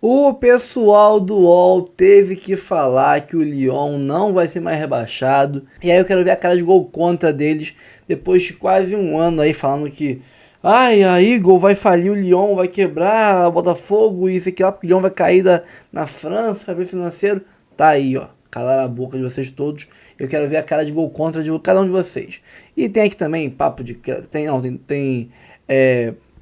O pessoal do UOL teve que falar que o Lyon não vai ser mais rebaixado. E aí eu quero ver a cara de gol contra deles depois de quase um ano aí falando que ai, a Eagle vai falir o Lyon, vai quebrar o Botafogo e isso aqui lá, porque o Lyon vai cair na França, vai ver financeiro. Tá aí, ó. Calar a boca de vocês todos. Eu quero ver a cara de gol contra de cada um de vocês. E tem aqui também papo de... Tem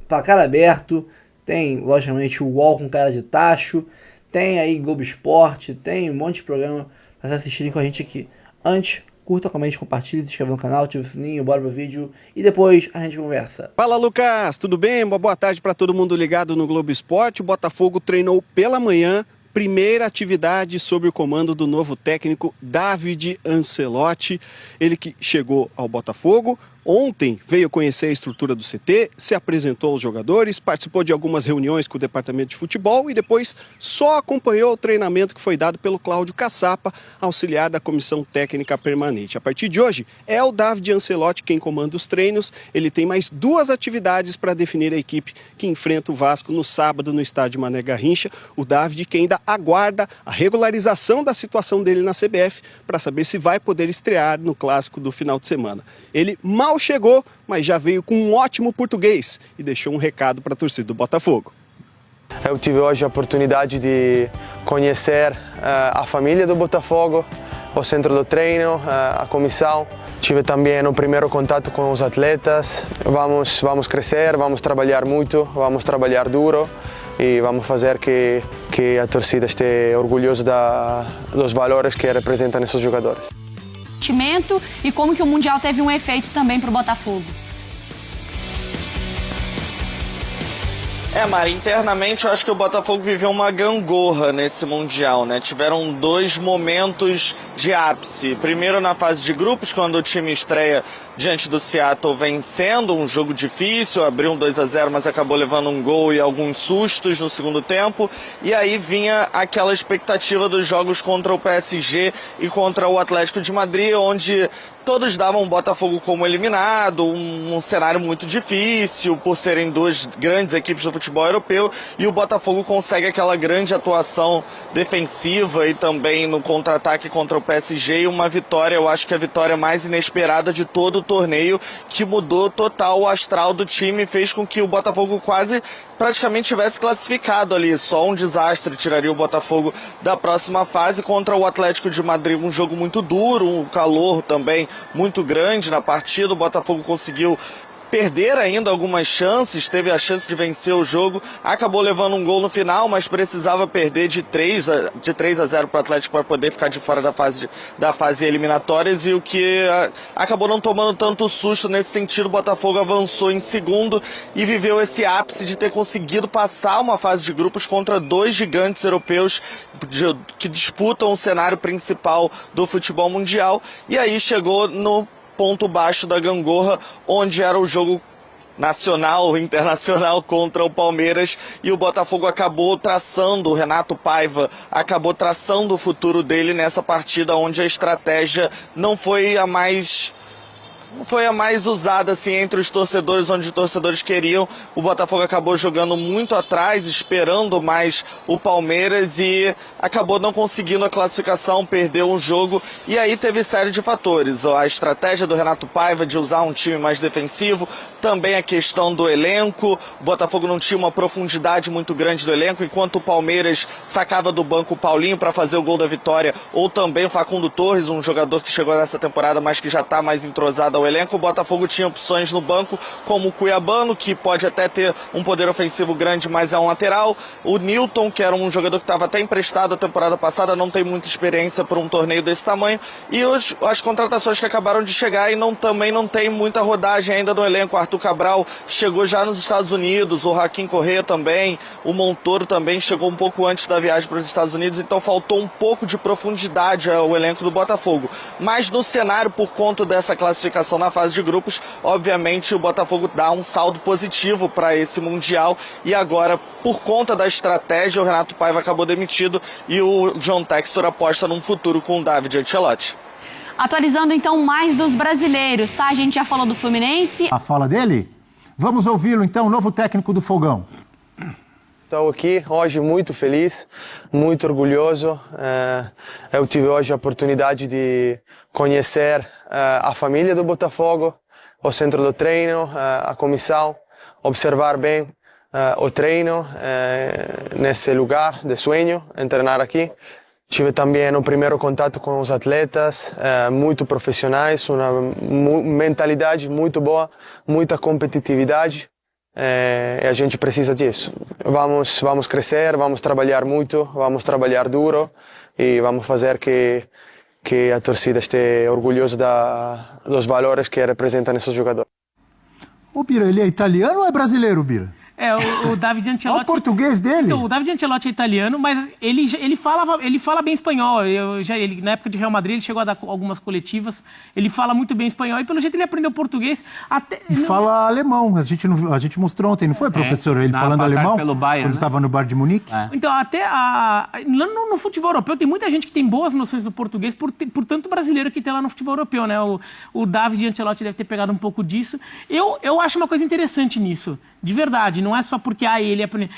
placar aberto. Tem, logicamente, o UOL com cara de tacho. Tem aí Globo Esporte. Tem um monte de programa pra vocês assistirem com a gente aqui. Antes, curta, comente, compartilhe, se inscreva no canal, ative o sininho, bora pro vídeo. E depois a gente conversa. Fala, Lucas, tudo bem? Uma boa tarde para todo mundo ligado no Globo Esporte. O Botafogo treinou pela manhã. Primeira atividade sob o comando do novo técnico David Ancelotti. Ele que chegou ao Botafogo. Ontem veio conhecer a estrutura do CT, se apresentou aos jogadores, participou de algumas reuniões com o departamento de futebol e depois só acompanhou o treinamento que foi dado pelo Cláudio Caçapa, auxiliar da comissão técnica permanente. A partir de hoje, é o David Ancelotti quem comanda os treinos. Ele tem mais 2 atividades para definir a equipe que enfrenta o Vasco no sábado no estádio Mané Garrincha. O David que ainda aguarda a regularização da situação dele na CBF para saber se vai poder estrear no clássico do final de semana. Ele mal chegou, mas já veio com um ótimo português e deixou um recado para a torcida do Botafogo. Eu tive hoje a oportunidade de conhecer a família do Botafogo, o centro do treino, a comissão. Tive também o primeiro contato com os atletas. Vamos crescer, vamos trabalhar muito, vamos trabalhar duro e vamos fazer que a torcida esteja orgulhosa dos valores que representam esses jogadores. E como que o Mundial teve um efeito também para o Botafogo. Mari, internamente eu acho que o Botafogo viveu uma gangorra nesse Mundial, né? Tiveram 2 momentos de ápice. Primeiro na fase de grupos, quando o time estreia diante do Seattle vencendo, um jogo difícil, abriu um 2-0, mas acabou levando um gol e alguns sustos no segundo tempo. E aí vinha aquela expectativa dos jogos contra o PSG e contra o Atlético de Madrid, onde todos davam o Botafogo como eliminado, um cenário muito difícil, por serem 2 grandes equipes do futebol europeu, e o Botafogo consegue aquela grande atuação defensiva e também no contra-ataque contra o PSG, e uma vitória, eu acho que a vitória mais inesperada de todo o torneio, que mudou total o astral do time, fez com que o Botafogo praticamente tivesse classificado ali. Só um desastre tiraria o Botafogo da próxima fase. Contra o Atlético de Madrid, um jogo muito duro, um calor também muito grande na partida. O Botafogo conseguiu perder ainda algumas chances, teve a chance de vencer o jogo, acabou levando um gol no final, mas precisava perder de 3-0 para o Atlético para poder ficar de fora da fase eliminatórias, e o que acabou não tomando tanto susto nesse sentido. O Botafogo avançou em segundo e viveu esse ápice de ter conseguido passar uma fase de grupos contra 2 gigantes europeus que disputam o cenário principal do futebol mundial, e aí chegou no ponto baixo da gangorra, onde era o jogo nacional, internacional contra o Palmeiras, e o Botafogo acabou traçando, o Renato Paiva acabou traçando o futuro dele nessa partida, onde a estratégia não foi a mais usada assim entre os torcedores, onde os torcedores queriam. O Botafogo acabou jogando muito atrás, esperando mais o Palmeiras, e acabou não conseguindo a classificação, perdeu um jogo, e aí teve série de fatores. A estratégia do Renato Paiva de usar um time mais defensivo, também a questão do elenco. O Botafogo não tinha uma profundidade muito grande do elenco, enquanto o Palmeiras sacava do banco o Paulinho para fazer o gol da vitória, ou também o Facundo Torres, um jogador que chegou nessa temporada, mas que já está mais entrosado ao elenco. O Botafogo tinha opções no banco, como o Cuiabano, que pode até ter um poder ofensivo grande, mas é um lateral. O Newton, que era um jogador que estava até emprestado a temporada passada, não tem muita experiência para um torneio desse tamanho. E as contratações que acabaram de chegar e também não tem muita rodagem ainda no elenco. O Arthur Cabral chegou já nos Estados Unidos, o Joaquim Correa também, o Montoro também chegou um pouco antes da viagem para os Estados Unidos, então faltou um pouco de profundidade ao elenco do Botafogo. Mas no cenário, por conta dessa classificação na fase de grupos, obviamente o Botafogo dá um saldo positivo para esse Mundial, e agora, por conta da estratégia, o Renato Paiva acabou demitido e o John Textor aposta num futuro com o David Ancelotti. Atualizando então mais dos brasileiros, tá? A gente já falou do Fluminense. A fala dele? Vamos ouvi-lo então, o novo técnico do Fogão. Estou aqui hoje muito feliz, muito orgulhoso. Eu tive hoje a oportunidade de conhecer a família do Botafogo, o centro do treino, a comissão, observar bem o treino nesse lugar de sonho, treinar aqui. Tive também o primeiro contato com os atletas, muito profissionais, uma mentalidade muito boa, muita competitividade. E a gente precisa disso. Vamos crescer, vamos trabalhar muito, vamos trabalhar duro e vamos fazer que a torcida esteja orgulhosa dos valores que representam esses jogadores. O Bira, ele é italiano ou é brasileiro, Bira? O David Ancelotti... Olha o português dele. Então, o David Ancelotti é italiano, mas ele fala bem espanhol. Na época de Real Madrid, ele chegou a dar algumas coletivas. Ele fala muito bem espanhol e, pelo jeito, ele aprendeu português. Fala alemão. A gente mostrou ontem, não foi, professor? Ele falando alemão pelo Bayern, quando estava no bar de Munique. Então, até no futebol europeu, tem muita gente que tem boas noções do português, por tanto brasileiro que tem lá no futebol europeu, né? O David Ancelotti deve ter pegado um pouco disso. Eu acho uma coisa interessante nisso. De verdade, não é só porque ele aprende.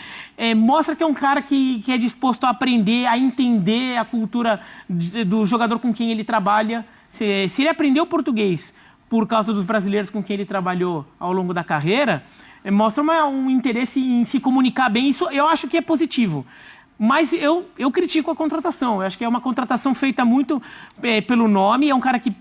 Mostra que é um cara que é disposto a aprender, a entender a cultura do jogador com quem ele trabalha. Se ele aprendeu português por causa dos brasileiros com quem ele trabalhou ao longo da carreira, mostra um interesse em se comunicar bem. Isso eu acho que é positivo. Mas eu critico a contratação. Eu acho que é uma contratação feita muito pelo nome. É um cara que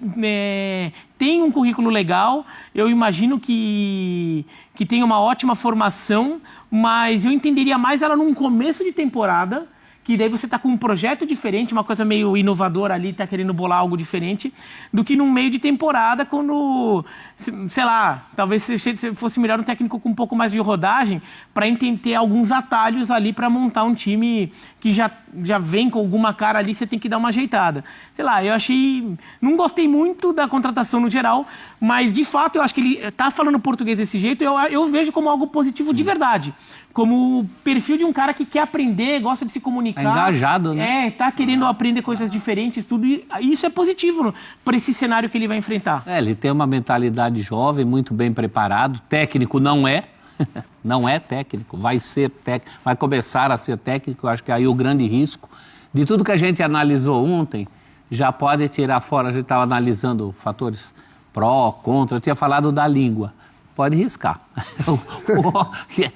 tem um currículo legal. Eu imagino que tem uma ótima formação, mas eu entenderia mais ela num começo de temporada, que daí você está com um projeto diferente, uma coisa meio inovadora ali, está querendo bolar algo diferente, do que num meio de temporada, quando, sei lá, talvez fosse melhor um técnico com um pouco mais de rodagem, para ter alguns atalhos ali para montar um time que já vem com alguma cara ali, você tem que dar uma ajeitada. Sei lá, eu achei... Não gostei muito da contratação no geral, mas de fato eu acho que ele tá falando português desse jeito, eu vejo como algo positivo de verdade. Como o perfil de um cara que quer aprender, gosta de se comunicar. Engajado, né? Tá querendo aprender coisas diferentes, tudo. E isso é positivo para esse cenário que ele vai enfrentar. Ele tem uma mentalidade jovem, muito bem preparado. Técnico não é. Não é técnico, vai ser técnico, vai começar a ser técnico. Eu acho que aí o grande risco de tudo que a gente analisou ontem já pode tirar fora. A gente estava analisando fatores pró, contra, eu tinha falado da língua. Pode riscar.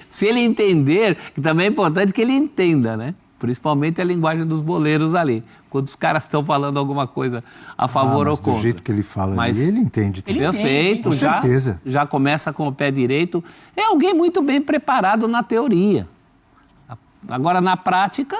Se ele entender, que também é importante que ele entenda, né? Principalmente a linguagem dos boleiros ali. Quando os caras estão falando alguma coisa a favor ou contra. Do jeito que ele fala ali, ele entende. Perfeito. Com certeza. Já começa com o pé direito. É alguém muito bem preparado na teoria. Agora, na prática,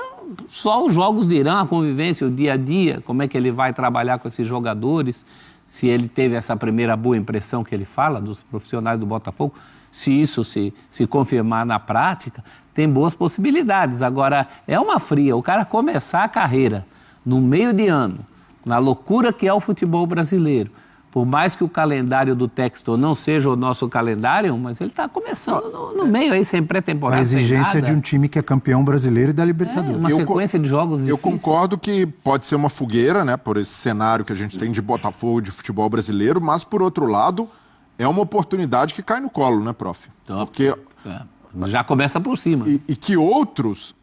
só os jogos dirão, a convivência, o dia a dia, como é que ele vai trabalhar com esses jogadores, se ele teve essa primeira boa impressão que ele fala dos profissionais do Botafogo, se isso se confirmar na prática, tem boas possibilidades. Agora, é uma fria, o cara começar a carreira no meio de ano, na loucura que é o futebol brasileiro, por mais que o calendário do Textor não seja o nosso calendário, mas ele está começando no meio aí, sem pré-temporada. A exigência de um time que é campeão brasileiro e da Libertadores. Uma sequência de jogos difíceis. Eu concordo que pode ser uma fogueira, né, por esse cenário que a gente tem de Botafogo, de futebol brasileiro, mas, por outro lado, é uma oportunidade que cai no colo, né, prof? Porque... já começa por cima. E que outros,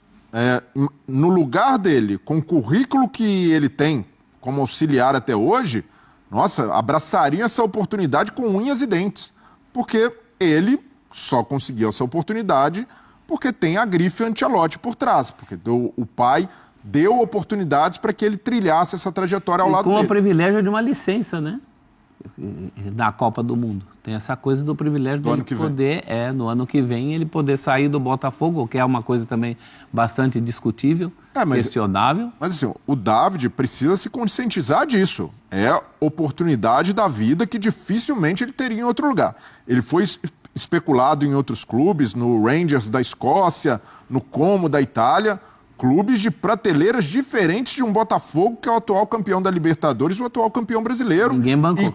no lugar dele, com o currículo que ele tem como auxiliar até hoje... Nossa, abraçaria essa oportunidade com unhas e dentes, porque ele só conseguiu essa oportunidade porque tem a grife Ancelotti por trás, porque o pai deu oportunidades para que ele trilhasse essa trajetória ao lado dele. Com o privilégio de uma licença, né? Na Copa do Mundo. Tem essa coisa do privilégio dele poder, no ano que vem, ele poder sair do Botafogo, que é uma coisa também bastante discutível, questionável. Mas assim, o David precisa se conscientizar disso. É oportunidade da vida que dificilmente ele teria em outro lugar. Ele foi especulado em outros clubes, no Rangers da Escócia, no Como da Itália, clubes de prateleiras diferentes de um Botafogo, que é o atual campeão da Libertadores e o atual campeão brasileiro. Ninguém bancou.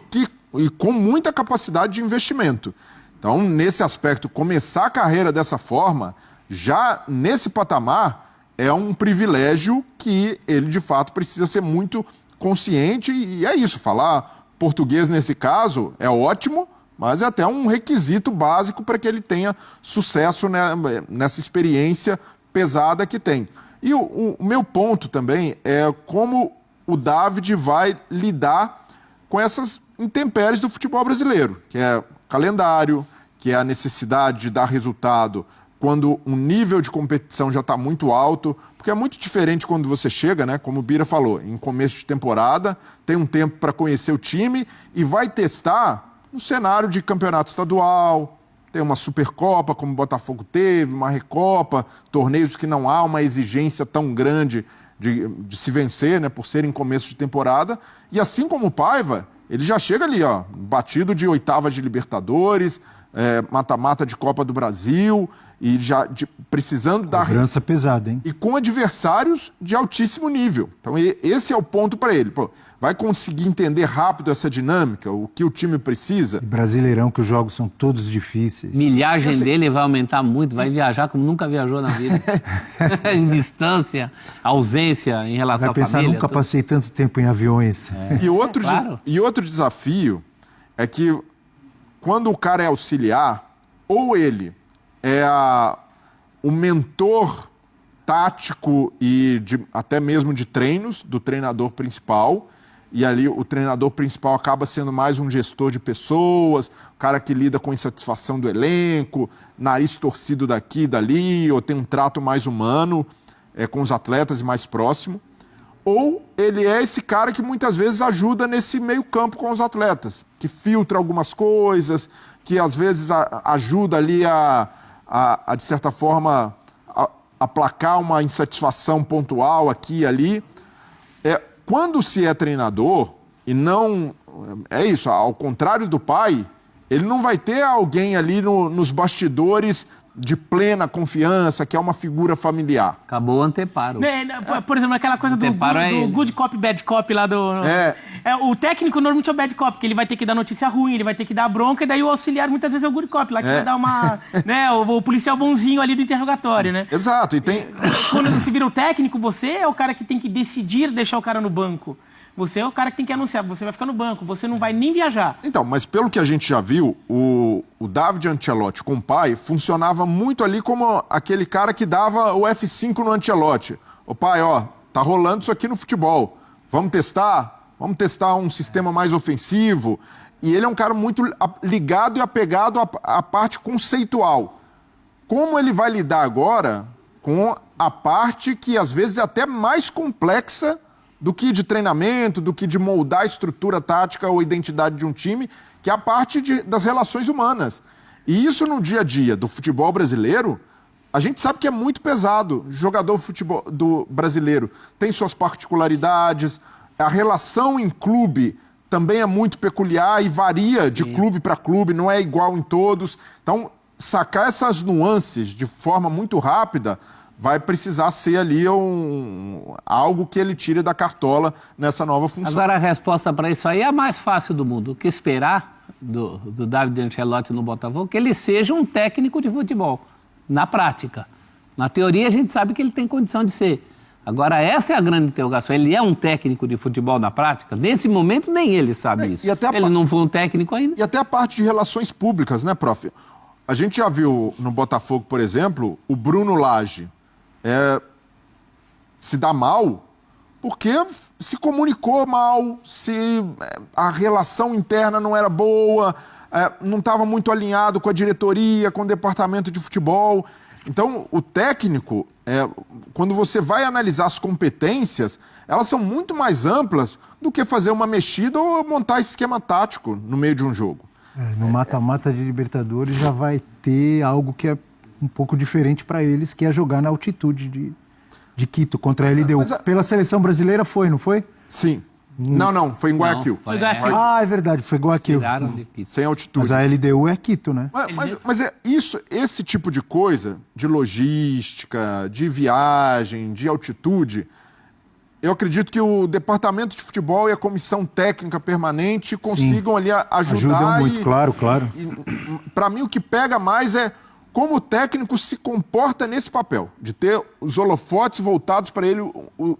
E com muita capacidade de investimento. Então, nesse aspecto, começar a carreira dessa forma, já nesse patamar, é um privilégio que ele, de fato, precisa ser muito consciente. E é isso, falar português nesse caso é ótimo, mas é até um requisito básico para que ele tenha sucesso, né, nessa experiência pesada que tem. E o meu ponto também é como o David vai lidar com essas intempéries do futebol brasileiro, que é calendário, que é a necessidade de dar resultado quando o nível de competição já está muito alto, porque é muito diferente quando você chega, né, como o Bira falou, em começo de temporada, tem um tempo para conhecer o time e vai testar no cenário de campeonato estadual, tem uma Supercopa, como o Botafogo teve, uma Recopa, torneios que não há uma exigência tão grande de se vencer, né, por ser em começo de temporada. E assim como o Paiva, ele já chega ali, ó, batido de oitavas de Libertadores, mata-mata de Copa do Brasil, e já precisando dar... Cobrança pesada, hein? E com adversários de altíssimo nível. Então esse é o ponto para ele. Pô, vai conseguir entender rápido essa dinâmica, o que o time precisa. E Brasileirão, que os jogos são todos difíceis. Milhagem dele vai aumentar muito, vai viajar como nunca viajou na vida. Em distância, ausência em relação à pensar, família. nunca passei tanto tempo em aviões. E outro desafio é que quando o cara é auxiliar, ou ele é o mentor tático e até mesmo de treinos do treinador principal, e ali o treinador principal acaba sendo mais um gestor de pessoas, o cara que lida com a insatisfação do elenco, nariz torcido daqui e dali, ou tem um trato mais humano com os atletas e mais próximo. Ou ele é esse cara que muitas vezes ajuda nesse meio campo com os atletas, que filtra algumas coisas, que às vezes ajuda ali de certa forma, aplacar uma insatisfação pontual aqui e ali. Quando se é treinador, e não... É isso, ao contrário do pai, ele não vai ter alguém ali nos bastidores de plena confiança, que é uma figura familiar. Acabou o anteparo. Por exemplo, aquela coisa do good cop, bad cop lá do... o técnico normalmente é o bad cop, que ele vai ter que dar notícia ruim, ele vai ter que dar bronca, e daí o auxiliar muitas vezes é o good cop, lá que vai dar uma... né, o policial bonzinho ali do interrogatório, né? Exato, e tem... Quando você vira o técnico, você é o cara que tem que decidir deixar o cara no banco. Você é o cara que tem que anunciar, você vai ficar no banco, você não vai nem viajar. Então, mas pelo que a gente já viu, o David Ancelotti com o pai funcionava muito ali como aquele cara que dava o F5 no Ancelotti. O pai, ó, tá rolando isso aqui no futebol, vamos testar? Vamos testar um sistema mais ofensivo. E ele é um cara muito ligado e apegado à parte conceitual. Como ele vai lidar agora com a parte que às vezes é até mais complexa do que de treinamento, do que de moldar a estrutura tática ou identidade de um time, que é a parte das relações humanas. E isso no dia a dia do futebol brasileiro, a gente sabe que é muito pesado. O jogador do brasileiro tem suas particularidades, a relação em clube também é muito peculiar e varia de clube para clube, não é igual em todos. Então, sacar essas nuances de forma muito rápida vai precisar ser ali algo que ele tire da cartola nessa nova função. Agora a resposta para isso aí é a mais fácil do mundo. O que esperar do David Ancelotti no Botafogo? Que ele seja um técnico de futebol, na prática. Na teoria a gente sabe que ele tem condição de ser. Agora essa é a grande interrogação. Ele é um técnico de futebol na prática? Nesse momento nem ele sabe isso. Ele não foi um técnico ainda. E até a parte de relações públicas, né, prof? A gente já viu no Botafogo, por exemplo, o Bruno Lage se dá mal porque se comunicou mal, a relação interna não era boa, não estava muito alinhado com a diretoria, com o departamento de futebol. Então, o técnico, quando você vai analisar as competências, elas são muito mais amplas do que fazer uma mexida ou montar esse esquema tático no meio de um jogo. No mata-mata de Libertadores já vai ter algo que é um pouco diferente para eles, que é jogar na altitude de Quito contra a LDU. Pela seleção brasileira foi, não foi? Sim. Não, foi em Guayaquil. Foi Guayaquil. Ah, é verdade, foi Guayaquil. Sem altitude. Mas a LDU é Quito, né? Mas esse tipo de coisa, de logística, de viagem, de altitude, eu acredito que o departamento de futebol e a comissão técnica permanente consigam ali ajudar. Ajudam muito, claro. Para mim, o que pega mais é como o técnico se comporta nesse papel, de ter os holofotes voltados para ele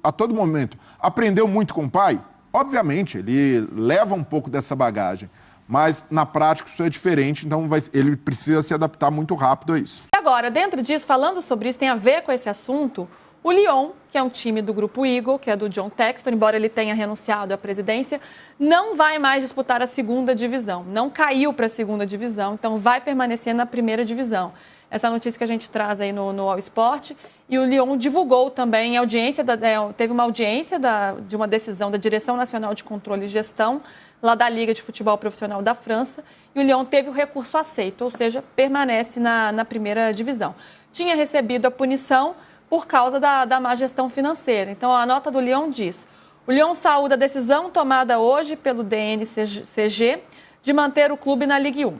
a todo momento. Aprendeu muito com o pai? Obviamente, ele leva um pouco dessa bagagem, mas na prática isso é diferente, então ele precisa se adaptar muito rápido a isso. agora, dentro disso, falando sobre isso, tem a ver com esse assunto, o Lyon, que é um time do Grupo Eagle, que é do John Textor, embora ele tenha renunciado à presidência, não vai mais disputar a segunda divisão. Não caiu para a segunda divisão, então vai permanecer na primeira divisão. Essa notícia que a gente traz aí no All Sport. E o Lyon divulgou também, teve uma audiência de uma decisão da Direção Nacional de Controle e Gestão, lá da Liga de Futebol Profissional da França, e o Lyon teve o recurso aceito, ou seja, permanece na primeira divisão. Tinha recebido a punição por causa da má gestão financeira. Então, a nota do Lyon diz: o Lyon saúda a decisão tomada hoje pelo DNCG de manter o clube na Ligue 1.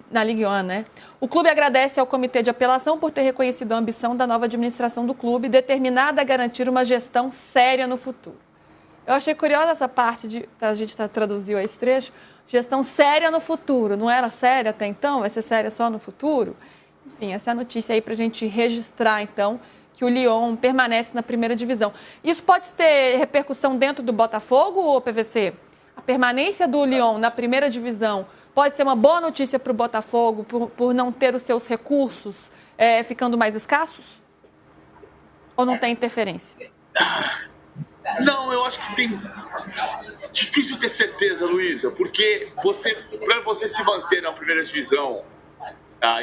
Na Ligue 1, né? O clube agradece ao Comitê de Apelação por ter reconhecido a ambição da nova administração do clube, determinada a garantir uma gestão séria no futuro. Eu achei curiosa essa parte a gente traduziu esse trecho, gestão séria no futuro. Não era séria até então? Vai ser séria só no futuro? Enfim, essa é a notícia aí para a gente registrar, então, que o Lyon permanece na primeira divisão. Isso pode ter repercussão dentro do Botafogo, ou PVC? A permanência do Lyon na primeira divisão pode ser uma boa notícia para o Botafogo por não ter os seus recursos ficando mais escassos? Ou não tem interferência? Não, eu acho que tem... Difícil ter certeza, Luísa, porque para você se manter na primeira divisão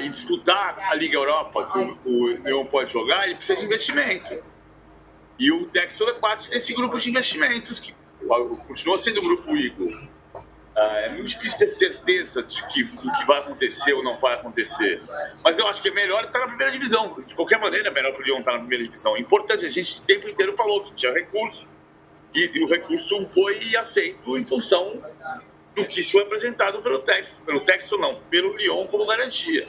e disputar a Liga Europa, que o Lyon pode jogar, ele precisa de investimento. E o Textor é parte desse grupo de investimentos, que continua sendo o Grupo Eagle. É muito difícil ter certeza do que vai acontecer ou não vai acontecer. Mas eu acho que é melhor estar na primeira divisão. De qualquer maneira, é melhor para o Lyon estar na primeira divisão. É importante, a gente o tempo inteiro falou que tinha recurso. E o recurso foi aceito em função do que foi apresentado pelo Textor não, pelo Lyon como garantia.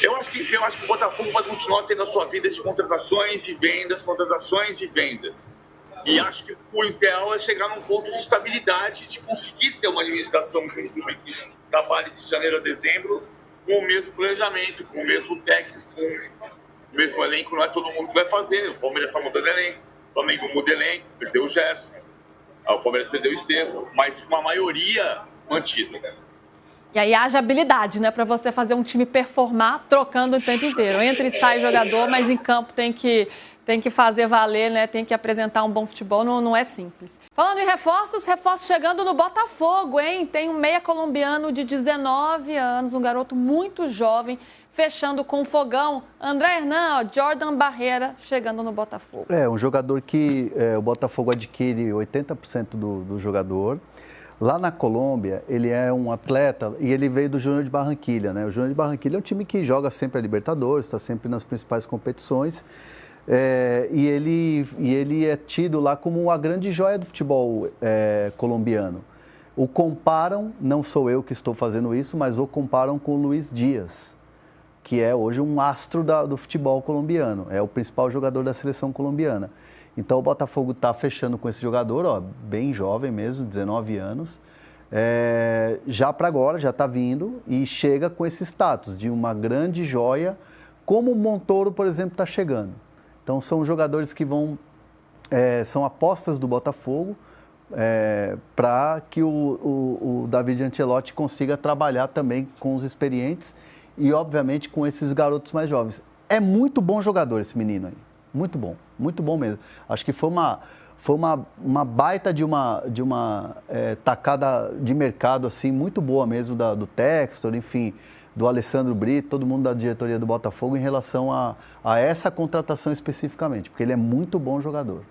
Eu acho que o Botafogo vai continuar tendo a sua vida de contratações e vendas. E acho que o ideal é chegar num ponto de estabilidade, de conseguir ter uma administração de um clube que trabalhe de janeiro a dezembro com o mesmo planejamento, com o mesmo técnico, com o mesmo elenco. Não é todo mundo que vai fazer. O Palmeiras está mudando elenco, o Flamengo muda elenco, perdeu o Gerson, o Palmeiras perdeu o Estevão, mas com uma maioria mantida. E aí haja habilidade, né, para você fazer um time performar trocando o tempo inteiro. Entra e sai jogador, mas em campo tem que fazer valer, né? Tem que apresentar um bom futebol, não é simples. Falando em reforços chegando no Botafogo, hein? Tem um meia colombiano de 19 anos, um garoto muito jovem, fechando com o fogão. André Hernan, Jordan Barreira, chegando no Botafogo. Um jogador que o Botafogo adquire 80% do jogador. Lá na Colômbia, ele é um atleta e ele veio do Júnior de Barranquilla, né? O Júnior de Barranquilla é um time que joga sempre a Libertadores, está sempre nas principais competições. E ele é tido lá como a grande joia do futebol colombiano. O comparam, não sou eu que estou fazendo isso, mas o comparam com o Luiz Dias, que é hoje um astro do futebol colombiano, é o principal jogador da seleção colombiana. Então o Botafogo está fechando com esse jogador, bem jovem mesmo, 19 anos, já para agora, já está vindo e chega com esse status de uma grande joia, como o Montoro, por exemplo, está chegando. Então, são jogadores que são apostas do Botafogo para que o David Ancelotti consiga trabalhar também com os experientes e, obviamente, com esses garotos mais jovens. É muito bom jogador esse menino aí, muito bom mesmo. Acho que foi uma baita de uma tacada de mercado assim, muito boa mesmo do Textor, enfim, do Alessandro Brito, todo mundo da diretoria do Botafogo em relação a essa contratação especificamente, porque ele é muito bom jogador.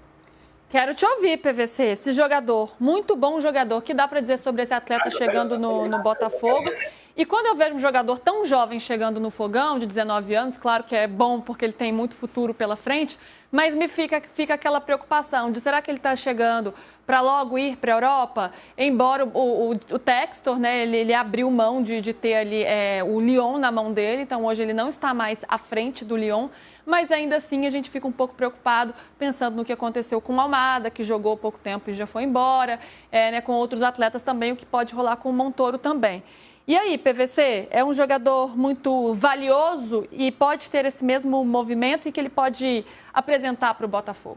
Quero te ouvir, PVC, esse jogador, muito bom jogador, que dá para dizer sobre esse atleta chegando no Botafogo. E quando eu vejo um jogador tão jovem chegando no Fogão, de 19 anos, claro que é bom porque ele tem muito futuro pela frente, mas me fica aquela preocupação de será que ele está chegando para logo ir para a Europa? Embora o Textor, né, ele abriu mão de ter ali o Lyon na mão dele, então hoje ele não está mais à frente do Lyon, mas ainda assim a gente fica um pouco preocupado pensando no que aconteceu com o Almada, que jogou pouco tempo e já foi embora, né, com outros atletas também, o que pode rolar com o Montoro também. E aí, PVC, é um jogador muito valioso e pode ter esse mesmo movimento e que ele pode apresentar para o Botafogo?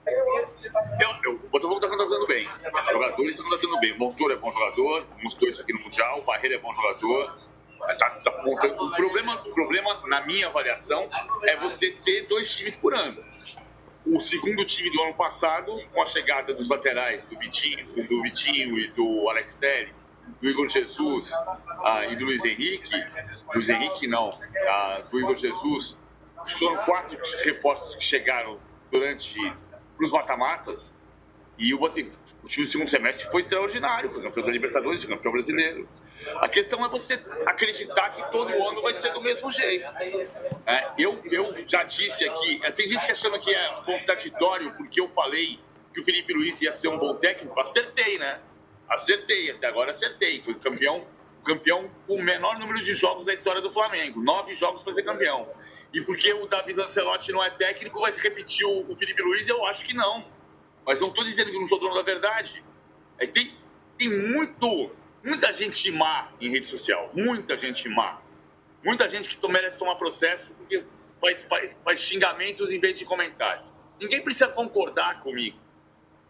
O Botafogo está contratando bem. Os jogadores estão contratando bem. O Montoro é bom jogador, mostrou isso aqui no Mundial. O Barreira é bom jogador. O problema, na minha avaliação, é você ter 2 times por ano. O segundo time do ano passado, com a chegada dos laterais, do Vitinho e do Alex Telles, do Igor Jesus e do Luiz Henrique do Igor Jesus, foram 4 reforços que chegaram para os mata-matas, e o time do segundo semestre foi extraordinário, foi campeão da Libertadores, foi campeão brasileiro. A questão é você acreditar que todo ano vai ser do mesmo jeito. Eu já disse aqui, tem gente que achando que é contraditório porque eu falei que o Felipe Luiz ia ser um bom técnico. Acertei, né? Até agora acertei. Foi campeão com o menor número de jogos da história do Flamengo. 9 jogos para ser campeão. E porque o David Ancelotti não é técnico, vai repetir o Felipe Luiz? Eu acho que não. Mas não estou dizendo que não sou dono da verdade. Tem muita gente má em rede social. Muita gente má. Muita gente que merece tomar processo porque faz xingamentos em vez de comentários. Ninguém precisa concordar comigo.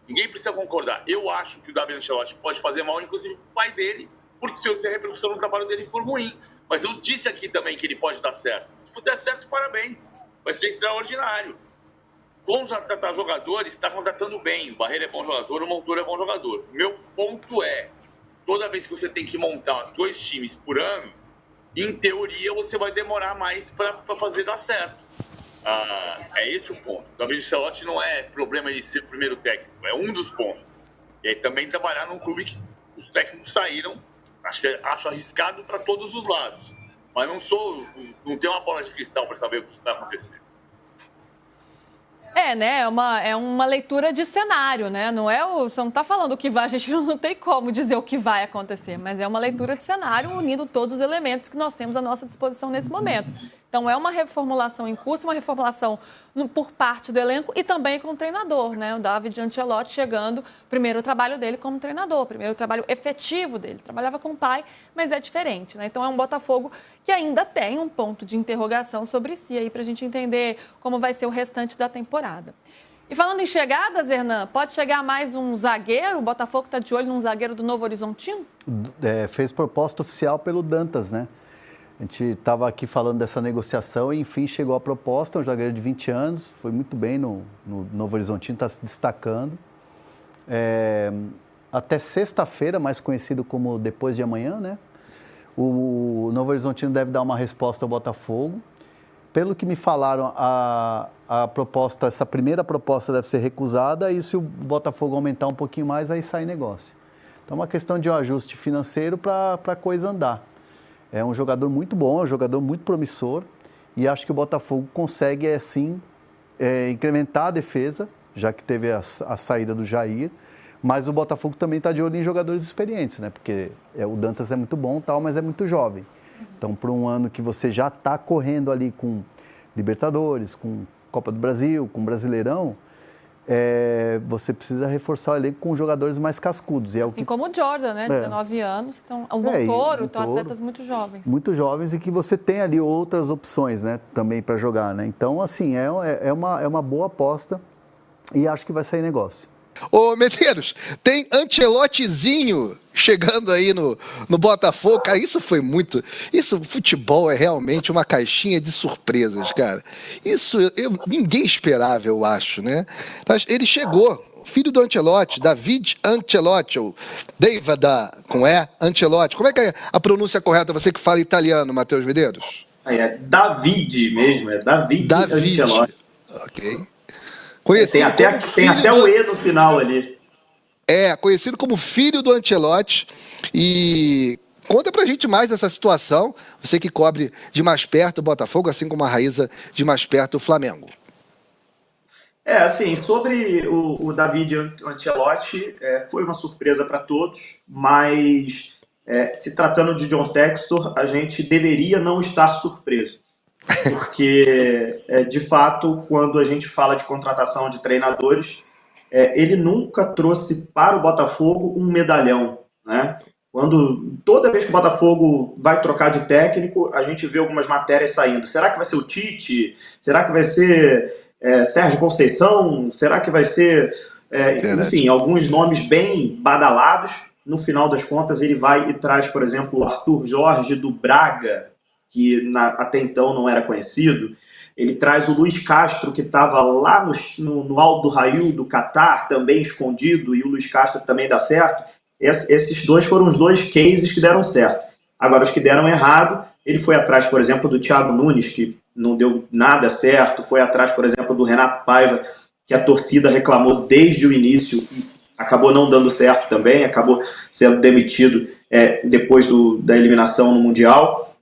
Ninguém precisa concordar. Eu acho que o David Ancelotti pode fazer mal, inclusive o pai dele, porque se a repercussão no trabalho dele for ruim. Mas eu disse aqui também que ele pode dar certo. Se der certo, parabéns. Vai ser extraordinário. Contratar jogadores, está contratando bem. O Barreira é bom jogador, o Montoro é bom jogador. Meu ponto é, toda vez que você tem que montar 2 times por ano, em teoria você vai demorar mais para fazer dar certo. É esse o ponto. O David Ancelotti não é problema de ser o primeiro técnico, é um dos pontos. E aí também trabalhar num clube que os técnicos saíram, acho arriscado para todos os lados. Mas não tenho uma bola de cristal para saber o que vai acontecer. Né? É uma leitura de cenário, né? Você não está falando o que vai, a gente não tem como dizer o que vai acontecer, mas é uma leitura de cenário unindo todos os elementos que nós temos à nossa disposição nesse momento. Então, é uma reformulação em curso, uma reformulação por parte do elenco e também com o treinador, né? O David Ancelotti chegando, primeiro trabalho dele como treinador, primeiro trabalho efetivo dele. Trabalhava com o pai, mas é diferente, né? Então, é um Botafogo que ainda tem um ponto de interrogação sobre si aí para a gente entender como vai ser o restante da temporada. E falando em chegadas, Hernan, pode chegar mais um zagueiro? O Botafogo está de olho num zagueiro do Novo Horizontino? Fez proposta oficial pelo Dantas, né? A gente estava aqui falando dessa negociação e, enfim, chegou a proposta. Um zagueiro de 20 anos, foi muito bem no Novo Horizontino, está se destacando. Até sexta-feira, mais conhecido como depois de amanhã, né? O Novo Horizontino deve dar uma resposta ao Botafogo. Pelo que me falaram, essa primeira proposta deve ser recusada e se o Botafogo aumentar um pouquinho mais, aí sai negócio. Então, é uma questão de um ajuste financeiro para a coisa andar. É um jogador muito bom, é um jogador muito promissor e acho que o Botafogo consegue, assim, incrementar a defesa, já que teve a saída do Jair, mas o Botafogo também está de olho em jogadores experientes, né? Porque o Dantas é muito bom, mas é muito jovem. Então, por um ano que você já está correndo ali com Libertadores, com Copa do Brasil, com Brasileirão, você precisa reforçar o elenco com jogadores mais cascudos. E assim como o Jordan, né? 19 anos. Então, o Montoro, então atletas muito jovens. Muito jovens e que você tem ali outras opções, né? Também para jogar, né? Então, assim, é uma boa aposta e acho que vai sair negócio. Ô, Medeiros, tem Ancelottizinho chegando aí no Botafogo. Cara, isso foi muito... futebol é realmente uma caixinha de surpresas, cara. Ninguém esperava, eu acho, né? Mas ele chegou, filho do Ancelotti, David Ancelotti, ou David Ancelotti. Como é que é a pronúncia correta? Você que fala italiano, Matheus Medeiros? É David mesmo, é David Ancelotti. Ok. Tem até o E no final ali. Conhecido como filho do Ancelotti. E conta pra gente mais dessa situação. Você que cobre de mais perto o Botafogo, assim como a Raíza de mais perto o Flamengo. Assim, sobre o David Ancelotti, foi uma surpresa para todos, mas se tratando de John Textor, a gente deveria não estar surpreso. Porque, de fato, quando a gente fala de contratação de treinadores, ele nunca trouxe para o Botafogo um medalhão, né? Toda vez que o Botafogo vai trocar de técnico, a gente vê algumas matérias saindo. Será que vai ser o Tite? Será que vai ser Sérgio Conceição? Será que vai ser, enfim, alguns nomes bem badalados, no final das contas, ele vai e traz, por exemplo, o Arthur Jorge do Braga, que até então não era conhecido. Ele traz o Luiz Castro, que estava lá no Al Duhail do Catar, também escondido, e o Luiz Castro também dá certo. Esses dois foram os dois cases que deram certo. Agora, os que deram errado, ele foi atrás, por exemplo, do Thiago Nunes, que não deu nada certo, foi atrás, por exemplo, do Renato Paiva, que a torcida reclamou desde o início e acabou não dando certo também, acabou sendo demitido depois da eliminação no Mundial.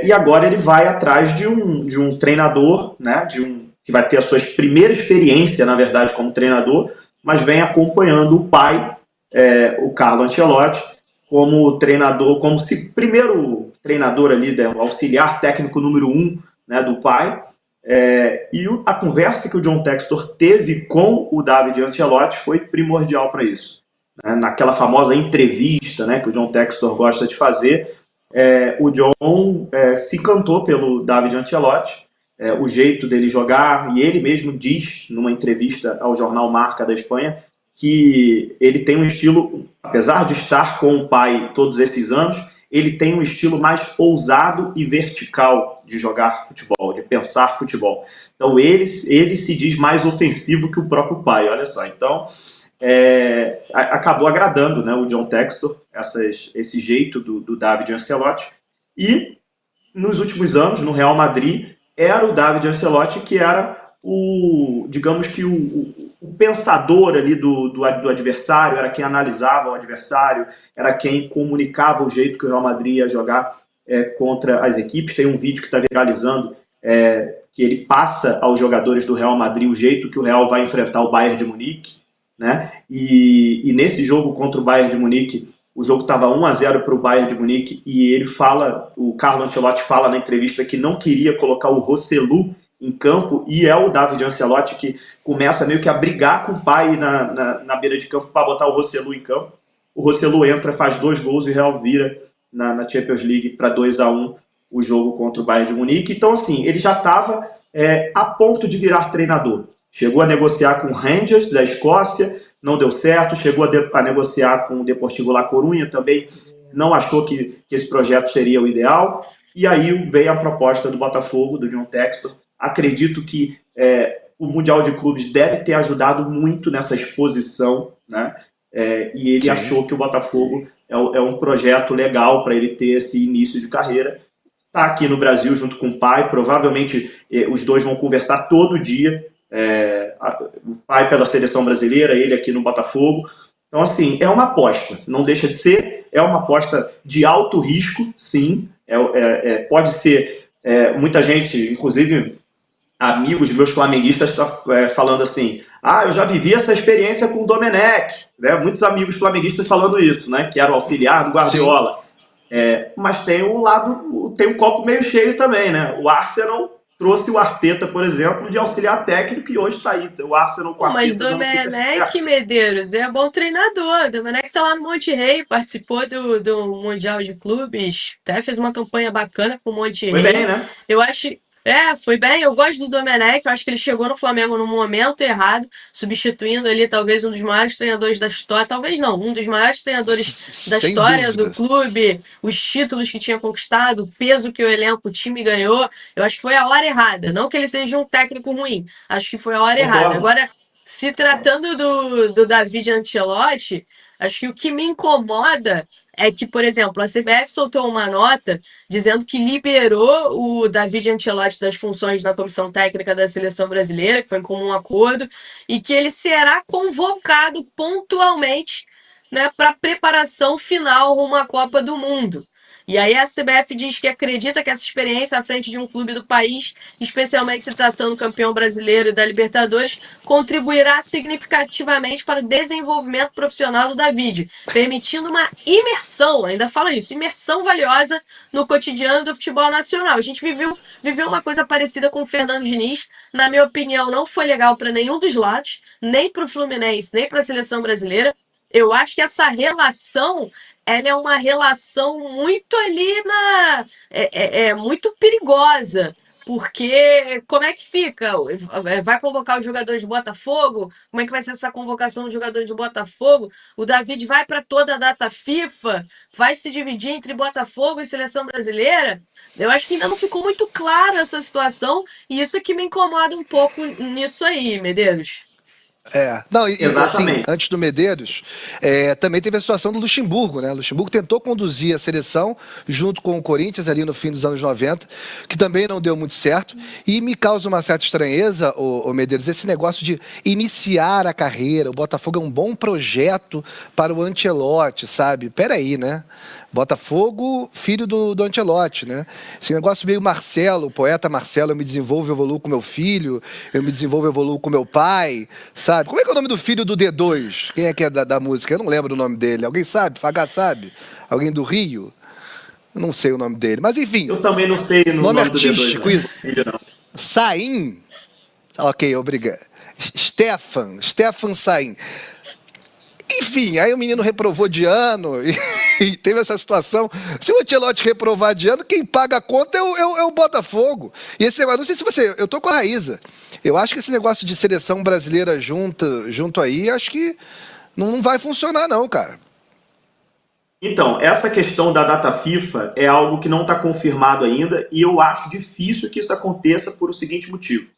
E agora ele vai atrás de um treinador, né, que vai ter a sua primeira experiência, na verdade, como treinador, mas vem acompanhando o pai, o Carlo Ancelotti, como treinador, como se primeiro treinador ali, o auxiliar técnico número 1, né, do pai. E a conversa que o John Textor teve com o David Ancelotti foi primordial para isso. Naquela famosa entrevista, né, que o John Textor gosta de fazer, o John se encantou pelo David Ancelotti, o jeito dele jogar, e ele mesmo diz numa entrevista ao jornal Marca da Espanha que ele tem um estilo, apesar de estar com o pai todos esses anos, ele tem um estilo mais ousado e vertical de jogar futebol, de pensar futebol. Então ele se diz mais ofensivo que o próprio pai, olha só. Então acabou agradando, né, o John Textor, esse jeito do David Ancelotti. E nos últimos anos, no Real Madrid, era o David Ancelotti que era digamos que o pensador ali do adversário, era quem analisava o adversário, era quem comunicava o jeito que o Real Madrid ia jogar contra as equipes. Tem um vídeo que está viralizando, que ele passa aos jogadores do Real Madrid o jeito que o Real vai enfrentar o Bayern de Munique, né? E nesse jogo contra o Bayern de Munique, o jogo estava 1-0 para o Bayern de Munique, e o Carlo Ancelotti fala na entrevista que não queria colocar o Rossellu em campo, e é o David Ancelotti que começa meio que a brigar com o pai na beira de campo para botar o Rossellu em campo. O Rossellu entra, faz 2 gols e o Real vira na Champions League para 2-1 o jogo contra o Bayern de Munique. Então, assim, ele já estava a ponto de virar treinador. Chegou a negociar com o Rangers da Escócia, não deu certo. Chegou a negociar com o Deportivo La Coruña, também não achou que esse projeto seria o ideal. E aí veio a proposta do Botafogo, do John Textor. Acredito que o Mundial de Clubes deve ter ajudado muito nessa exposição, né? E ele achou que o Botafogo é um projeto legal para ele ter esse início de carreira. Está aqui no Brasil junto com o pai, provavelmente os dois vão conversar todo dia, o pai pela seleção brasileira, ele aqui no Botafogo. Então, assim, é uma aposta, não deixa de ser, é uma aposta de alto risco, sim, pode ser, muita gente, inclusive amigos meus flamenguistas, está falando assim, eu já vivi essa experiência com o Domenech, né? Muitos amigos flamenguistas falando isso, né? Que era o auxiliar do Guardiola. Mas tem tem um copo meio cheio também, né? O Arsenal trouxe o Arteta, por exemplo, de auxiliar técnico, e hoje está aí. O Arsenal com o Arteta. Mas Domenech, Medeiros, é bom treinador. Domenech tá lá no Monte Rei, participou do Mundial de Clubes, até fez uma campanha bacana com o Monte Rei. Foi bem, né? Eu acho. Foi bem. Eu gosto do Domenech. Eu acho que ele chegou no Flamengo no momento errado, substituindo ali talvez um dos maiores treinadores da história. Talvez não, um dos maiores treinadores da Sem história dúvida. do clube, os títulos que tinha conquistado, o peso que o elenco, o time ganhou. Eu acho que foi a hora errada. Não que ele seja um técnico ruim. Acho que foi a hora errada. Agora, se tratando do David Ancelotti, acho que o que me incomoda é que, por exemplo, a CBF soltou uma nota dizendo que liberou o David Ancelotti das funções na comissão técnica da seleção brasileira, que foi em comum acordo, e que ele será convocado pontualmente, né, para preparação final rumo à Copa do Mundo. E aí a CBF diz que acredita que essa experiência à frente de um clube do país, especialmente se tratando do campeão brasileiro e da Libertadores, contribuirá significativamente para o desenvolvimento profissional do David, permitindo uma imersão, ainda fala isso, imersão valiosa no cotidiano do futebol nacional. A gente viveu uma coisa parecida com o Fernando Diniz. Na minha opinião, não foi legal para nenhum dos lados, nem para o Fluminense, nem para a seleção brasileira. Eu acho que essa relação, ela é uma relação muito ali muito perigosa, Porque como é que fica? Vai convocar os jogadores do Botafogo? Como é que vai ser essa convocação dos jogadores do Botafogo? O David vai para toda a data FIFA? Vai se dividir entre Botafogo e Seleção Brasileira? Eu acho que ainda não ficou muito claro essa situação e isso é que me incomoda um pouco nisso aí, Medeiros. Não, e assim, Exatamente. antes do Medeiros, também teve a situação do Luxemburgo, né? O Luxemburgo tentou conduzir a seleção junto com o Corinthians ali no fim dos anos 90, que também não deu muito certo. E me causa uma certa estranheza, o Medeiros, esse negócio de iniciar a carreira. O Botafogo é um bom projeto para o Ancelotti, sabe? Peraí, né? Botafogo, filho do Ancelotti, né? Esse negócio meio Marcelo, o poeta Marcelo, eu me desenvolvo e evoluo com meu filho, eu me desenvolvo e evoluo com meu pai, sabe? Como é que é o nome do filho do D2? Quem é que é da música? Eu não lembro o nome dele. Alguém sabe? Fagá sabe? Alguém do Rio? Eu não sei o nome dele, mas enfim. Eu também não sei o nome do artístico, D2, isso. Saim? Ok, obrigado. Stefan Saim. Enfim, aí o menino reprovou de ano e teve essa situação. Se o Ancelotti reprovar de ano, quem paga a conta é o Botafogo. E esse negócio, não sei se você... Eu tô com a Raíza. Eu acho que esse negócio de seleção brasileira junto aí, acho que não vai funcionar não, cara. Então, essa questão da data FIFA é algo que não está confirmado ainda e eu acho difícil que isso aconteça por o seguinte motivo.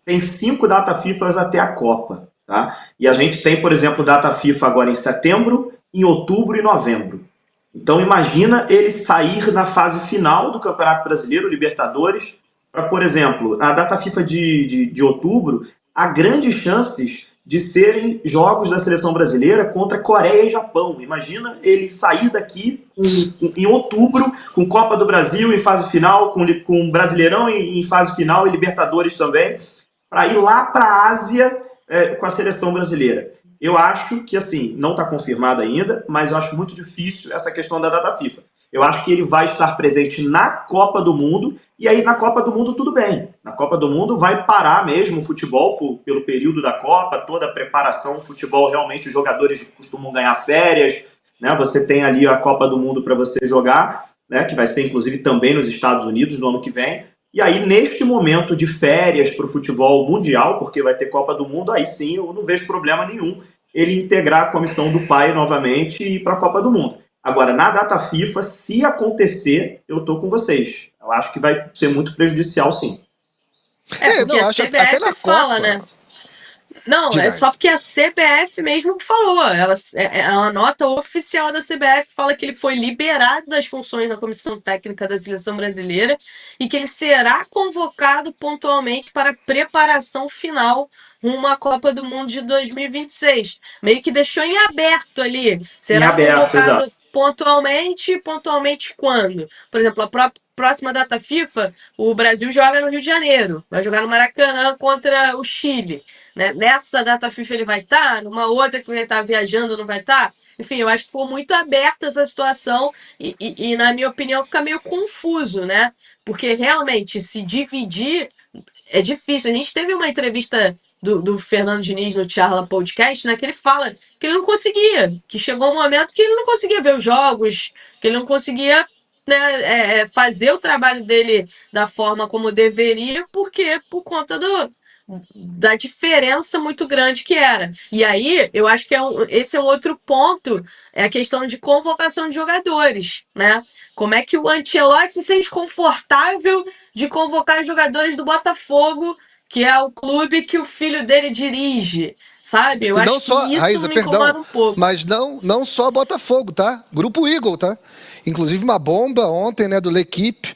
Tem 5 data FIFAs até a Copa. Tá? E a gente tem, por exemplo, data FIFA agora em setembro, em outubro e novembro. Então imagina ele sair na fase final do Campeonato Brasileiro, Libertadores, para, por exemplo, na data FIFA de outubro, há grandes chances de serem jogos da seleção brasileira contra Coreia e Japão. Imagina ele sair daqui em outubro, com Copa do Brasil em fase final, com Brasileirão em fase final e Libertadores também, para ir lá para a Ásia com a seleção brasileira. Eu acho que, assim, não está confirmado ainda, mas eu acho muito difícil essa questão da data FIFA. Eu acho que ele vai estar presente na Copa do Mundo, e aí na Copa do Mundo tudo bem. Na Copa do Mundo vai parar mesmo o futebol pelo período da Copa, toda a preparação, o futebol realmente, os jogadores costumam ganhar férias, né? Você tem ali a Copa do Mundo para você jogar, né? Que vai ser inclusive também nos Estados Unidos no ano que vem. E aí, neste momento de férias para o futebol mundial, porque vai ter Copa do Mundo, aí sim eu não vejo problema nenhum ele integrar a comissão do pai novamente e ir para a Copa do Mundo. Agora, na data FIFA, se acontecer, eu estou com vocês. Eu acho que vai ser muito prejudicial, sim. Porque não, a acho CBF até na fala, Copa. né? Não, é Demais. só porque a CBF mesmo falou. A nota oficial da CBF fala que ele foi liberado das funções na comissão técnica da seleção brasileira e que ele será convocado pontualmente para a preparação final rumo à Copa do Mundo de 2026. Meio que deixou em aberto ali. Será Em aberto, convocado exato. pontualmente quando? Por exemplo, a próxima data FIFA, o Brasil joga no Rio de Janeiro, vai jogar no Maracanã contra o Chile. Né? Nessa data FIFA ele vai estar, numa outra que ele está viajando não vai estar. Enfim, eu acho que ficou muito aberta essa situação e, na minha opinião, fica meio confuso, né? Porque realmente se dividir é difícil. A gente teve uma entrevista do Fernando Diniz no Charla Podcast, né, que ele fala que ele não conseguia, que chegou um momento que ele não conseguia ver os jogos, que ele não conseguia, né, fazer o trabalho dele da forma como deveria, porque por conta da diferença muito grande que era. E aí, eu acho que esse é um outro ponto, é a questão de convocação de jogadores, né? Como é que o Ancelotti se sente confortável de convocar jogadores do Botafogo, que é o clube que o filho dele dirige, sabe? Eu E acho não só, que isso Raíza, me incomoda um pouco. mas não só Botafogo, tá? Grupo Eagle, tá? Inclusive uma bomba ontem, né, do L'Equipe,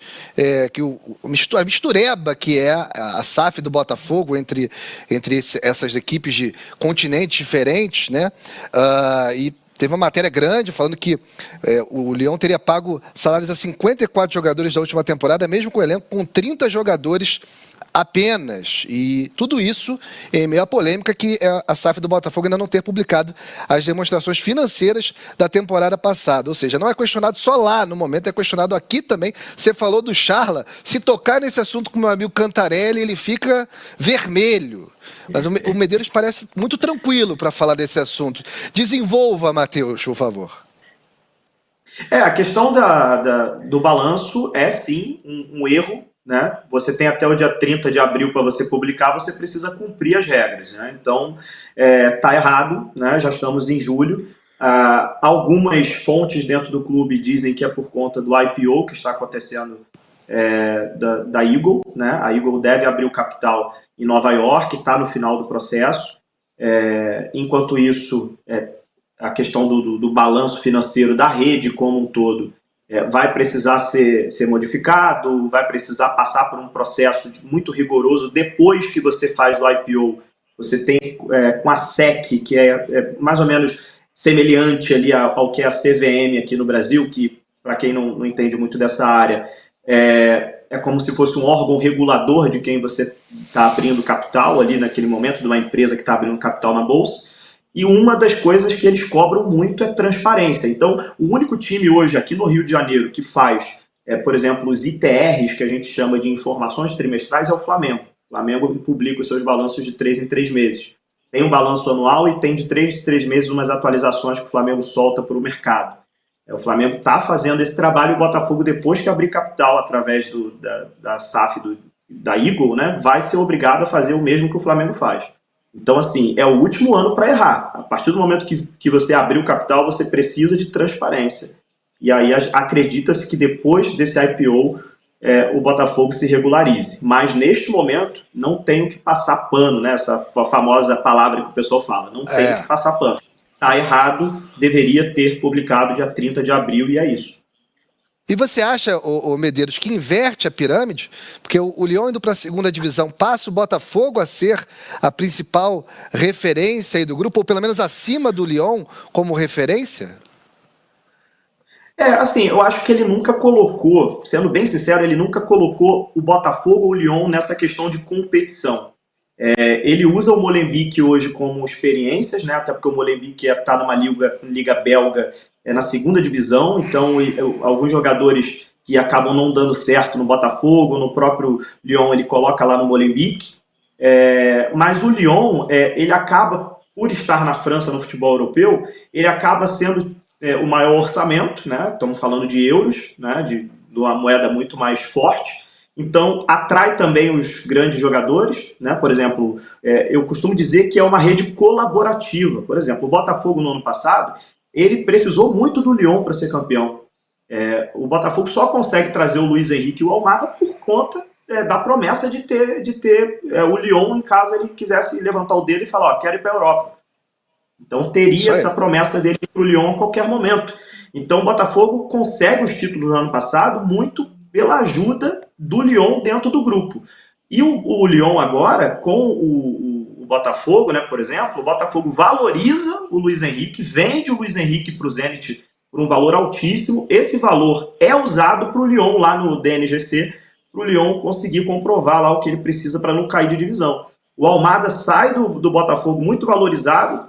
que a mistureba que é a SAF do Botafogo entre essas equipes de continentes diferentes, né? E teve uma matéria grande falando que o Lyon teria pago salários a 54 jogadores da última temporada, mesmo com o elenco com 30 jogadores apenas. E tudo isso em meio à polêmica que a SAF do Botafogo ainda não ter publicado as demonstrações financeiras da temporada passada. Ou seja, não é questionado só lá no momento, é questionado aqui também. Você falou do Charla, se tocar nesse assunto com o meu amigo Cantarelli, ele fica vermelho. Mas o Medeiros parece muito tranquilo para falar desse assunto. Desenvolva, Matheus, por favor. A questão do balanço é sim um erro, né? Você tem até o dia 30 de abril para você publicar, você precisa cumprir as regras, né? Então, tá errado, né? Já estamos em julho. Algumas fontes dentro do clube dizem que é por conta do IPO que está acontecendo da Eagle, né? A Eagle deve abrir o capital em Nova York, está no final do processo. Enquanto isso, a questão do balanço financeiro da rede como um todo vai precisar ser modificado, vai precisar passar por um processo muito rigoroso depois que você faz o IPO. Você tem com a SEC, que é mais ou menos semelhante ali ao que é a CVM aqui no Brasil, que, para quem não entende muito dessa área, é como se fosse um órgão regulador de quem você está abrindo capital ali naquele momento, de uma empresa que está abrindo capital na Bolsa. E uma das coisas que eles cobram muito é transparência. Então, o único time hoje aqui no Rio de Janeiro que faz, por exemplo, os ITRs, que a gente chama de informações trimestrais, é o Flamengo. O Flamengo publica os seus balanços de 3 em 3 meses. Tem um balanço anual e tem de 3 em 3 meses umas atualizações que o Flamengo solta para o mercado. O Flamengo está fazendo esse trabalho e o Botafogo, depois que abrir capital através da SAF da Eagle, né, vai ser obrigado a fazer o mesmo que o Flamengo faz. Então, assim, é o último ano para errar. A partir do momento que você abrir o capital, você precisa de transparência. E aí acredita-se que depois desse IPO, o Botafogo se regularize. Mas, neste momento, não tem o que passar pano, né? Essa famosa palavra que o pessoal fala. Não tem o que passar pano. Está errado, deveria ter publicado dia 30 de abril e é isso. E você acha, Medeiros, que inverte a pirâmide? Porque o Lyon indo para a segunda divisão passa o Botafogo a ser a principal referência aí do grupo, ou pelo menos acima do Lyon como referência? Assim, eu acho que ele nunca colocou, sendo bem sincero, ele nunca colocou o Botafogo ou o Lyon nessa questão de competição. Ele usa o Molenbeek hoje como experiências, né? Até porque o Molenbeek está numa liga belga na segunda divisão, então alguns jogadores que acabam não dando certo no Botafogo, no próprio Lyon, ele coloca lá no Molenbeek. Mas o Lyon, ele acaba, por estar na França no futebol europeu, ele acaba sendo o maior orçamento, né? Estamos falando de euros, né? De uma moeda muito mais forte. Então, atrai também os grandes jogadores, né? Por exemplo, eu costumo dizer que é uma rede colaborativa. Por exemplo, o Botafogo no ano passado, ele precisou muito do Lyon para ser campeão. O Botafogo só consegue trazer o Luiz Henrique e o Almada por conta da promessa de ter o Lyon, em caso ele quisesse levantar o dedo e falar, quero ir para a Europa. Então, teria essa promessa dele para o Lyon a qualquer momento. Então, o Botafogo consegue os títulos no ano passado muito pela ajuda do Lyon dentro do grupo. E o Lyon agora, com o Botafogo, né, por exemplo, o Botafogo valoriza o Luiz Henrique, vende o Luiz Henrique para o Zenit por um valor altíssimo. Esse valor é usado para o Lyon lá no DNGC, para o Lyon conseguir comprovar lá o que ele precisa para não cair de divisão. O Almada sai do Botafogo muito valorizado.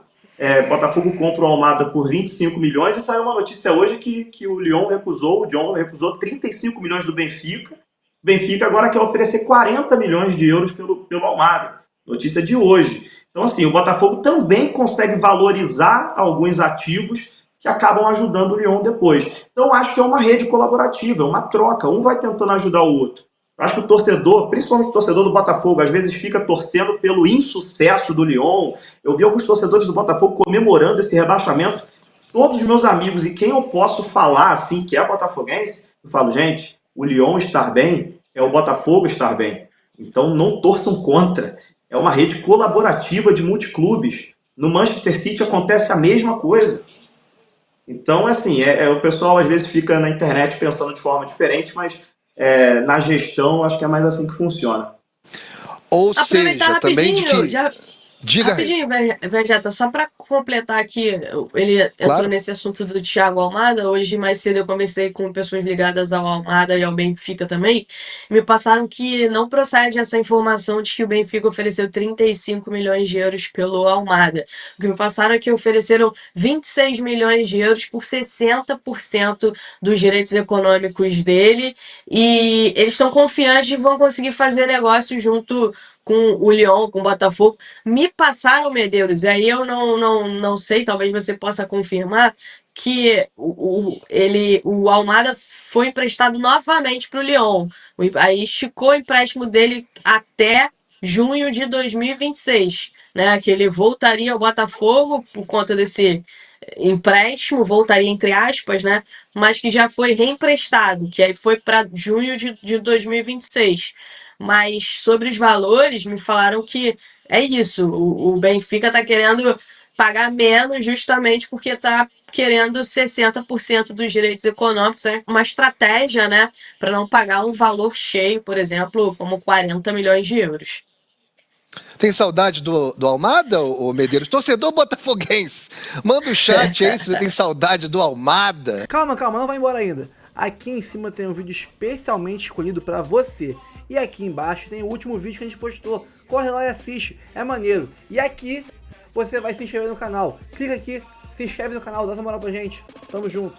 Botafogo compra o Almada por 25 milhões e saiu uma notícia hoje que o Lyon recusou, o John recusou 35 milhões do Benfica. O Benfica agora quer oferecer 40 milhões de euros pelo Almada. Notícia de hoje. Então, assim, o Botafogo também consegue valorizar alguns ativos que acabam ajudando o Lyon depois. Então, acho que é uma rede colaborativa, é uma troca. Um vai tentando ajudar o outro. Acho que o torcedor, principalmente o torcedor do Botafogo, às vezes fica torcendo pelo insucesso do Lyon. Eu vi alguns torcedores do Botafogo comemorando esse rebaixamento. Todos os meus amigos, e quem eu posso falar assim que é botafoguense, eu falo, gente, o Lyon estar bem é o Botafogo estar bem. Então não torçam contra. É uma rede colaborativa de multiclubes. No Manchester City acontece a mesma coisa. Então, assim, o pessoal às vezes fica na internet pensando de forma diferente, mas na gestão, acho que é mais assim que funciona. Ou seja, também de que... Diga, rapidinho, Vegeta, só para completar aqui, ele entrou nesse assunto do Thiago Almada. Hoje, mais cedo, eu conversei com pessoas ligadas ao Almada e ao Benfica também. Me passaram que não procede essa informação de que o Benfica ofereceu 35 milhões de euros pelo Almada. O que me passaram é que ofereceram 26 milhões de euros por 60% dos direitos econômicos dele, e eles estão confiantes de vão conseguir fazer negócio junto com o Lyon, com o Botafogo. Me passaram, Medeiros, aí eu não sei, talvez você possa confirmar, que o Almada foi emprestado novamente para o Lyon. Aí esticou o empréstimo dele até junho de 2026, né? Que ele voltaria ao Botafogo por conta desse empréstimo, voltaria entre aspas, né? Mas que já foi reemprestado, que aí foi para junho de 2026. Mas sobre os valores, me falaram que é isso, o Benfica está querendo pagar menos justamente porque está querendo 60% dos direitos econômicos, é uma estratégia, né, para não pagar um valor cheio, por exemplo, como 40 milhões de euros. Tem saudade do Almada, ô Medeiros? Torcedor botafoguense, manda o chat aí se você tem saudade do Almada. Calma, não vai embora ainda. Aqui em cima tem um vídeo especialmente escolhido pra você. E aqui embaixo tem o último vídeo que a gente postou. Corre lá e assiste, é maneiro. E aqui você vai se inscrever no canal. Clica aqui, se inscreve no canal, dá essa moral pra gente. Tamo junto.